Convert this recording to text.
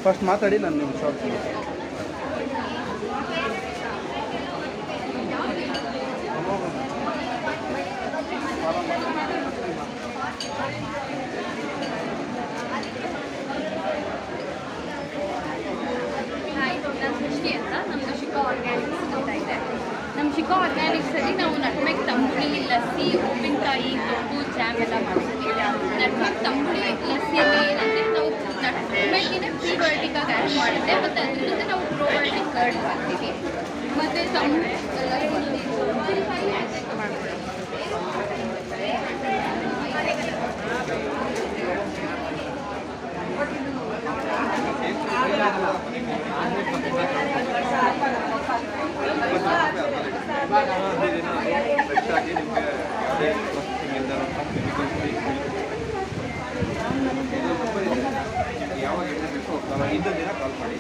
First ಮಾತಾಡಿ ನಾನು ನಿಮ್ಮ ಶಾಪ್ ನಮ್ಮ ಶಿಕಾ ಆರ್ಗ್ಯಾನಿಕ್ಸಲ್ಲಿ ನಾವು ನಟ್ಮೆಗ್ ತಂಬುಳಿ ಲಸ್ಸಿ ಉಪ್ಪಿನಕಾಯಿ ತೊಗು ಜಾಮ್ ಎಲ್ಲ ಮಾಡ್ತೀವಿ. ನಟ್ಮೆಗ್ ತಂಬುಳಿ ಲಸ್ಸಿಯಲ್ಲಿ ಏನಂದರೆ ನಾವು ನಟ್ಮೆಗಿನ ಪ್ರೀಬಯೋಟಿಕಾಗಿ ಆ್ಯಡ್ ಮಾಡುತ್ತೆ ಮತ್ತು ಅದ್ರ ಜೊತೆ ನಾವು ಪ್ರೋಬಯೋಟಿಕ್ ಕರ್ಡ್ ಹಾಕ್ತೀವಿ. ಮತ್ತು ಉಪ್ಪಿನಕಾಯಿ ಮಾಡ್ತೀವಿ. ಯಾವಾಗ ಇದ್ದು ದಿನ ಕಾಲ್ ಮಾಡಿ.